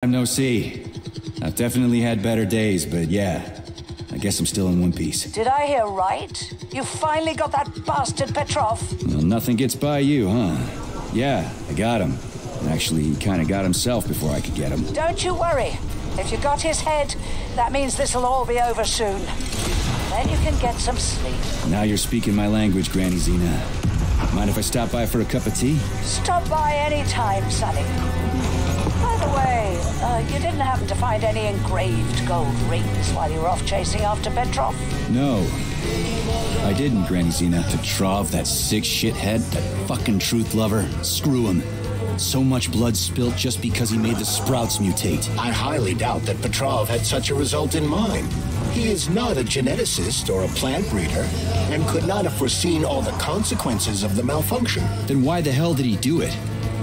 No, see. I've definitely had better days, but yeah. I guess I'm still in one piece. Did I hear right? You finally got that bastard Petrov? Well, nothing gets by you, huh? Yeah, I got him. Actually, he kind of got himself before I could get him. Don't you worry. If you got his head, that means this'll all be over soon. Then you can get some sleep. Now you're speaking my language, Granny Zena. Mind if I stop by for a cup of tea? Stop by any time, Sonny. By the way, you didn't happen to find any engraved gold rings while you were off chasing after Petrov? No. I didn't, Granny Zena. Petrov, that sick shithead, that fucking truth lover. Screw him. So much blood spilt just because he made the sprouts mutate. I highly doubt that Petrov had such a result in mind. He is not a geneticist or a plant breeder, and could not have foreseen all the consequences of the malfunction. Then why the hell did he do it?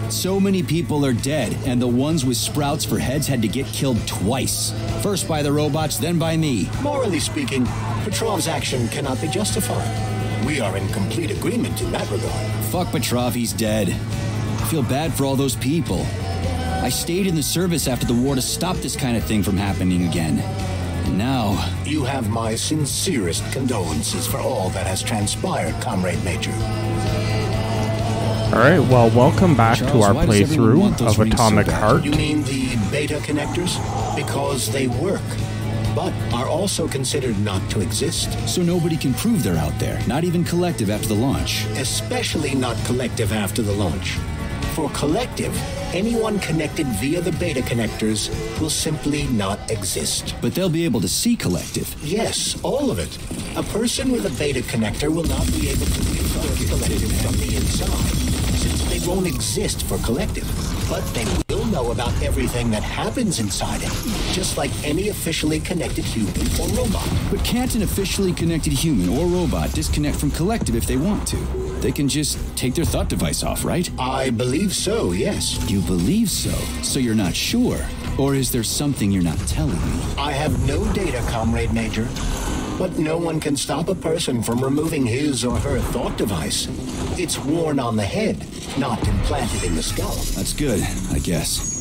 So many people are dead, and the ones with sprouts for heads had to get killed twice. First by the robots, then by me. Morally speaking, Petrov's action cannot be justified. We are in complete agreement in that regard. Fuck Petrov, he's dead. I feel bad for all those people. I stayed in the service after the war to stop this kind of thing from happening again. And now... You have my sincerest condolences for all that has transpired, Comrade Major. Alright, well, welcome back Charles, to our why does everyone want playthrough those of rings so Atomic bad? Heart. You mean the beta connectors? Because they work, but are also considered not to exist. So nobody can prove they're out there, not even Collective after the launch. Especially not Collective after the launch. For Collective, anyone connected via the beta connectors will simply not exist. But they'll be able to see Collective. Yes, all of it. A person with a beta connector will not be able to view Collective from the inside, since they won't exist for Collective. But they will know about everything that happens inside it, just like any officially connected human or robot. But can't an officially connected human or robot disconnect from Collective if they want to? They can just take their thought device off, right? I believe so, yes. You believe so? So you're not sure? Or is there something you're not telling me? I have no data, Comrade Major. But no one can stop a person from removing his or her thought device. It's worn on the head, not implanted in the skull. That's good, I guess.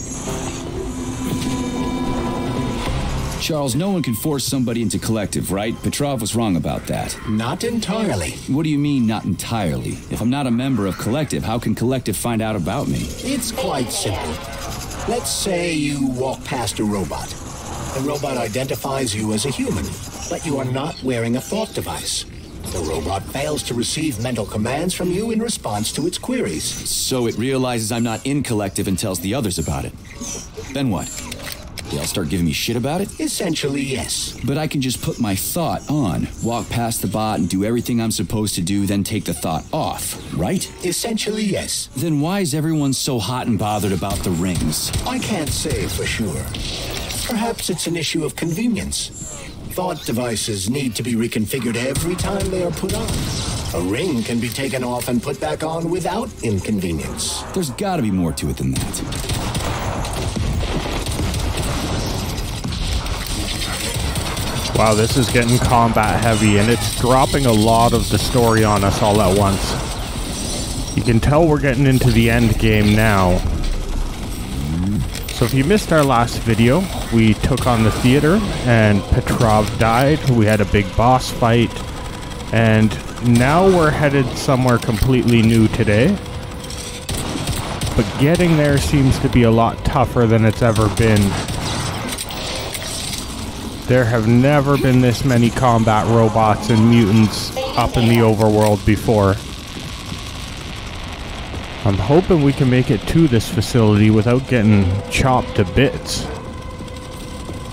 Charles, no one can force somebody into Collective, right? Petrov was wrong about that. Not entirely. What do you mean, not entirely? If I'm not a member of Collective, how can Collective find out about me? It's quite simple. Let's say you walk past a robot. The robot identifies you as a human, but you are not wearing a thought device. The robot fails to receive mental commands from you in response to its queries. So it realizes I'm not in Collective and tells the others about it. Then what? They all start giving me shit about it? Essentially, yes. But I can just put my thought on, walk past the bot and do everything I'm supposed to do, then take the thought off, right? Essentially, yes. Then why is everyone so hot and bothered about the rings? I can't say for sure. Perhaps it's an issue of convenience. Thought devices need to be reconfigured every time they are put on. A ring can be taken off and put back on without inconvenience. There's gotta be more to it than that. Wow, this is getting combat heavy, and it's dropping a lot of the story on us all at once. You can tell we're getting into the end game now. So if you missed our last video, we took on the theater, and Petrov died. We had a big boss fight, and now we're headed somewhere completely new today. But getting there seems to be a lot tougher than it's ever been. There have never been this many combat robots and mutants up in the overworld before. I'm hoping we can make it to this facility without getting chopped to bits.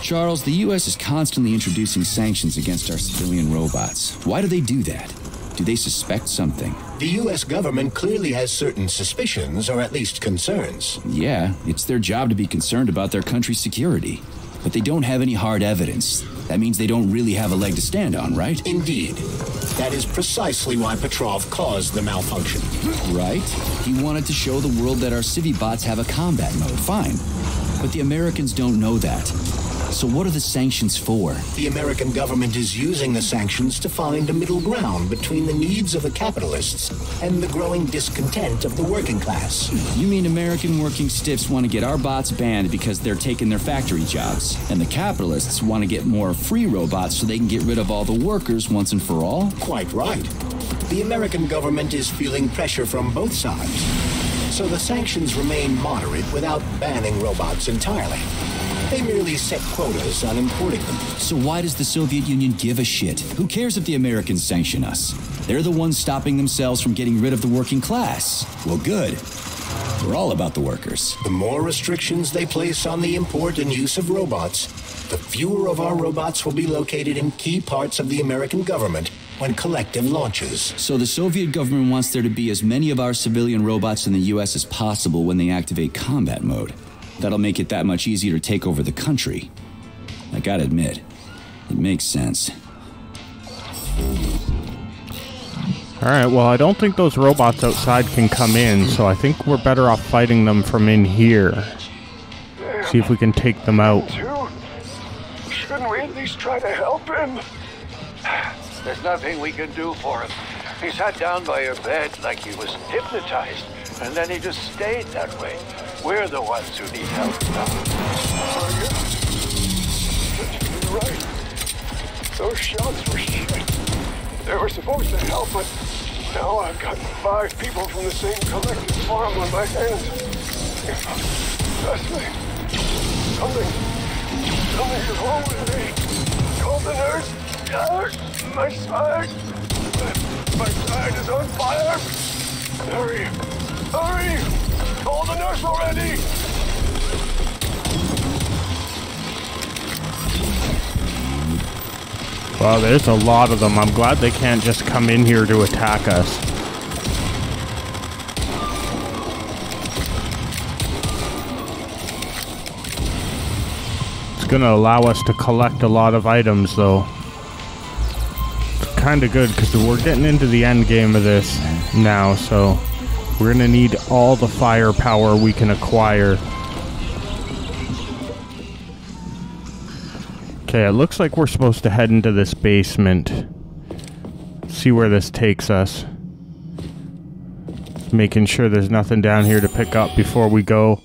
Charles, the U.S. is constantly introducing sanctions against our civilian robots. Why do they do that? Do they suspect something? The U.S. government clearly has certain suspicions, or at least concerns. Yeah, it's their job to be concerned about their country's security. But they don't have any hard evidence. That means they don't really have a leg to stand on, right? Indeed. That is precisely why Petrov caused the malfunction. Right? He wanted to show the world that our Civibots have a combat mode. Fine. But the Americans don't know that. So what are the sanctions for? The American government is using the sanctions to find a middle ground between the needs of the capitalists and the growing discontent of the working class. You mean American working stiffs want to get our bots banned because they're taking their factory jobs, and the capitalists want to get more free robots so they can get rid of all the workers once and for all? Quite right. The American government is feeling pressure from both sides, so the sanctions remain moderate without banning robots entirely. They merely set quotas on importing them. So why does the Soviet Union give a shit? Who cares if the Americans sanction us? They're the ones stopping themselves from getting rid of the working class. Well, good. We're all about the workers. The more restrictions they place on the import and use of robots, the fewer of our robots will be located in key parts of the American government when Collective launches. So the Soviet government wants there to be as many of our civilian robots in the US as possible when they activate combat mode. That'll make it that much easier to take over the country. I gotta admit, it makes sense. Alright, well, I don't think those robots outside can come in, so I think we're better off fighting them from in here. See if we can take them out. Shouldn't we at least try to help him? There's nothing we can do for him. He sat down by your bed like he was hypnotized, and then he just stayed that way. We're the ones who need help now. Oh, yeah. You're right. Those shots were shit. They were supposed to help, but now I've got 5 people from the same collective farm on my hands. Trust me. Something's wrong with me. Call the nurse. Nurse! My side! My side is on fire! Hurry! Hurry! Call the nurse already! Well, there's a lot of them. I'm glad they can't just come in here to attack us. It's gonna allow us to collect a lot of items, though. It's kinda good, because we're getting into the end game of this now, so we're gonna need all the firepower we can acquire. Okay, it looks like we're supposed to head into this basement. See where this takes us. Just making sure there's nothing down here to pick up before we go.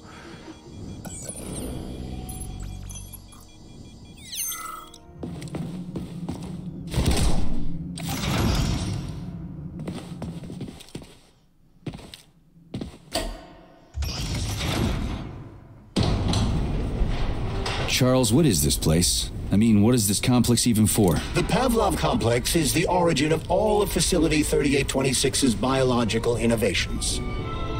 Charles, what is this place? I mean, what is this complex even for? The Pavlov complex is the origin of all of Facility 3826's biological innovations.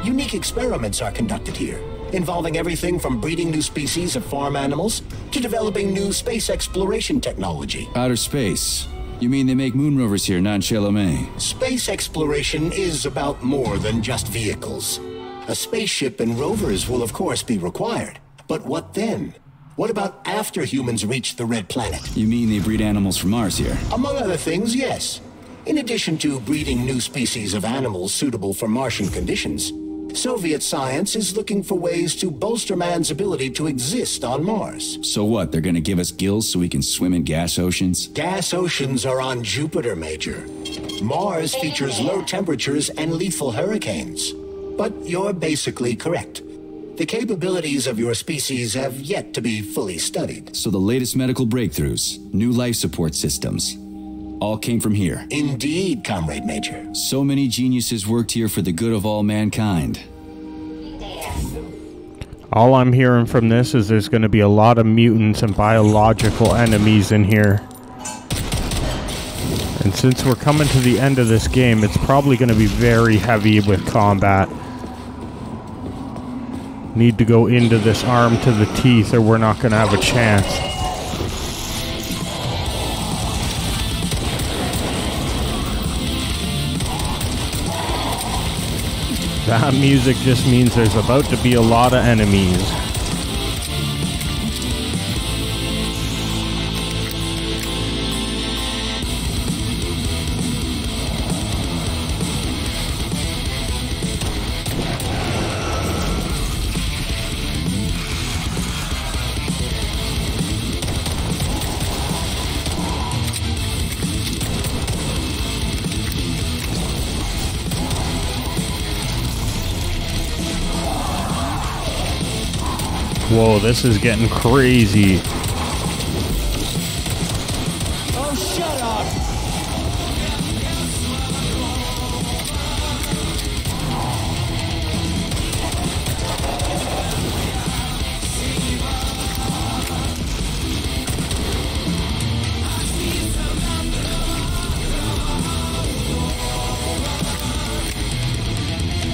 Unique experiments are conducted here, involving everything from breeding new species of farm animals to developing new space exploration technology. Outer space? You mean they make moon rovers here, not in Chelomey? Space exploration is about more than just vehicles. A spaceship and rovers will of course be required. But what then? What about after humans reach the Red Planet? You mean they breed animals from Mars here? Among other things, yes. In addition to breeding new species of animals suitable for Martian conditions, Soviet science is looking for ways to bolster man's ability to exist on Mars. So what, they're gonna give us gills so we can swim in gas oceans? Gas oceans are on Jupiter, Major. Mars features low temperatures and lethal hurricanes. But you're basically correct. The capabilities of your species have yet to be fully studied. So the latest medical breakthroughs, new life support systems, all came from here. Indeed, Comrade Major. So many geniuses worked here for the good of all mankind. All I'm hearing from this is there's going to be a lot of mutants and biological enemies in here. And since we're coming to the end of this game, it's probably going to be very heavy with combat. Need to go into this arm to the teeth or we're not going to have a chance. That music just means there's about to be a lot of enemies. Whoa, this is getting crazy. Oh, shut up!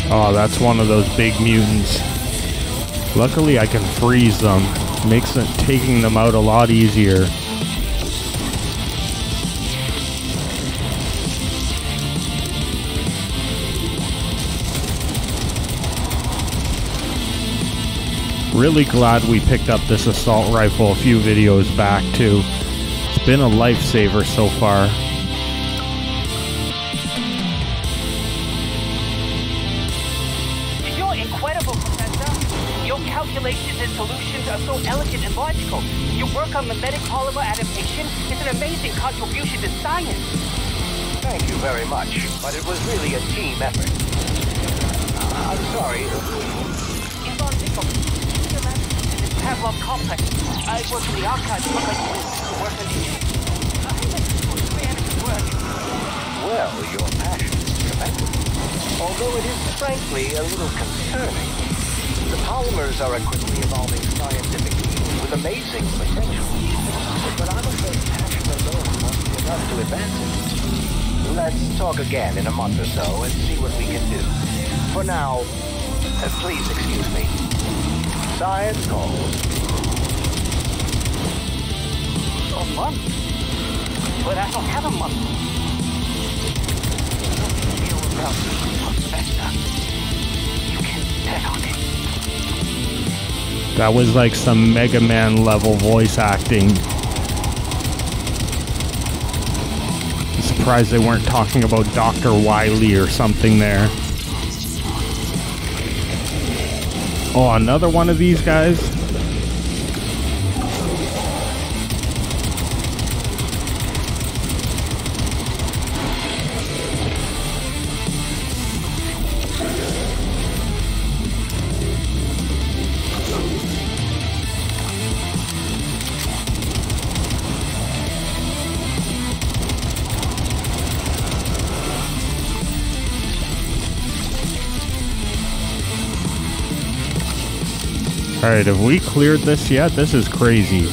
Oh, that's one of those big mutants. Luckily, I can freeze them. Makes it taking them out a lot easier. Really glad we picked up this assault rifle a few videos back, too. It's been a lifesaver so far. Calculations and solutions are so elegant and logical. Your work on mimetic polymer adaptation is an amazing contribution to science. Thank you very much, but it was really a team effort. I'm sorry. Yvonne Nickel, senior manager in the Pavlov complex. I work in the archives for my students who work on the work. Well, your passion is tremendous. Although it is frankly a little concerning. The polymers are a quickly evolving scientific field with amazing potential. But I'm afraid passion alone won't be enough to advance it. Let's talk again in a month or so and see what we can do. For now, please excuse me. Science calls. A month? But I don't have a month. Feel about Professor. You can bet on it. That was like some Mega Man level voice acting. I'm surprised they weren't talking about Dr. Wily or something there. Oh, another one of these guys? Alright, have we cleared this yet? This is crazy.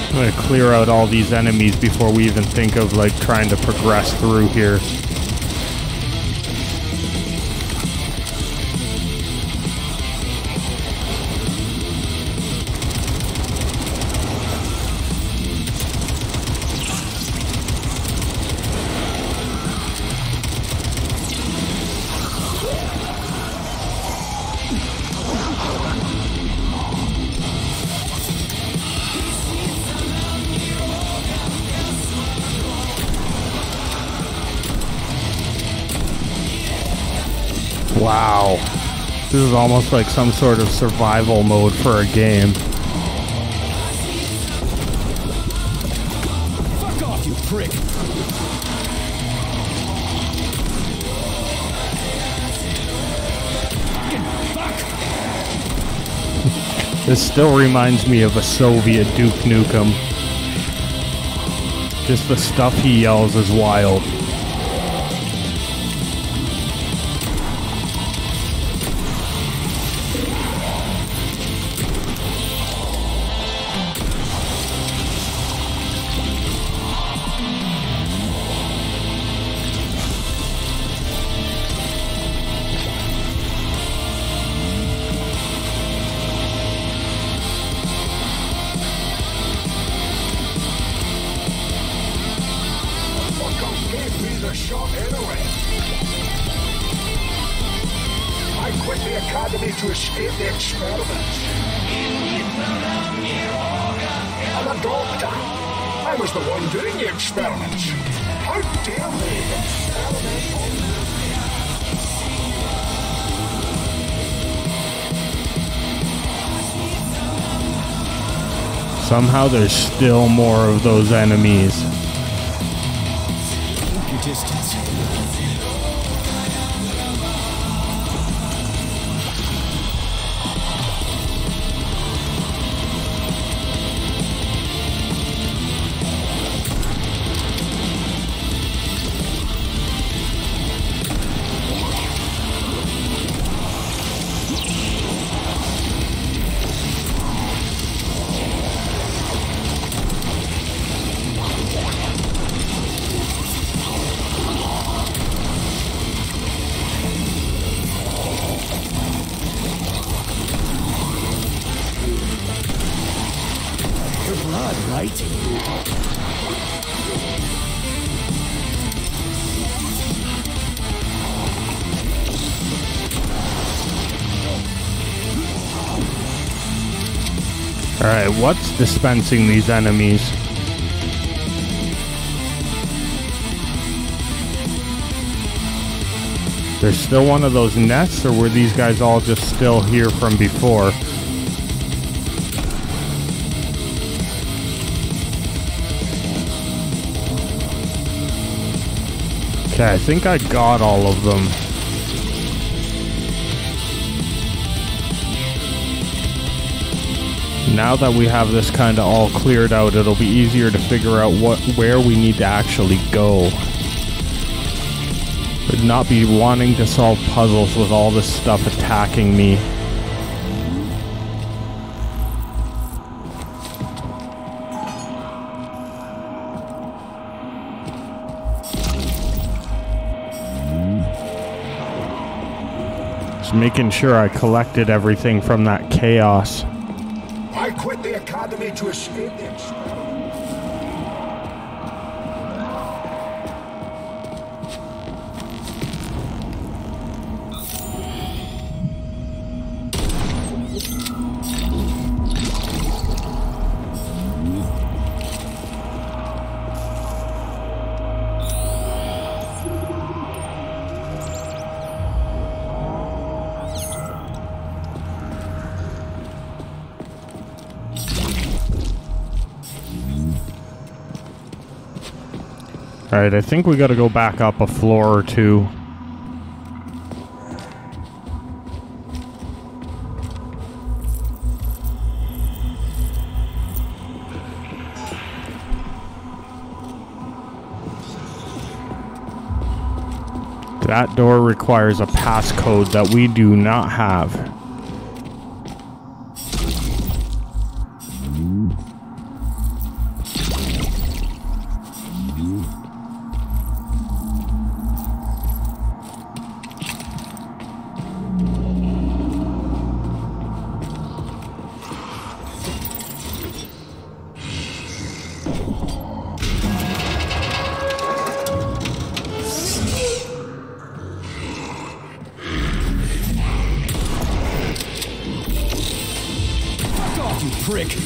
I'm gonna clear out all these enemies before we even think of like trying to progress through here. Wow. This is almost like some sort of survival mode for a game. Fuck off, you prick! This still reminds me of a Soviet Duke Nukem. Just the stuff he yells is wild. To escape the experiments. a doctor. I was the one doing the experiments. How dare they experiment on me? Somehow there's still more of those enemies. Keep your distance. Blood, right? Alright, what's dispensing these enemies? There's still one of those nests, or were these guys all just still here from before? Okay, I think I got all of them. Now that we have this kind of all cleared out, it'll be easier to figure out where we need to actually go. But not be wanting to solve puzzles with all this stuff attacking me. Just making sure I collected everything from that chaos. I quit the academy to escape the experiment. Alright, I think we gotta go back up a floor or two. That door requires a passcode that we do not have. Prick.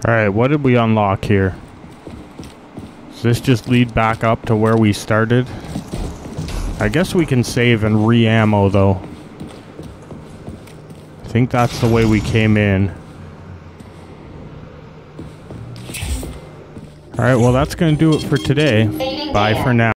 Alright, what did we unlock here? Does this just lead back up to where we started? I guess we can save and re-ammo though. I think that's the way we came in. Alright, well that's gonna do it for today. Bye for now.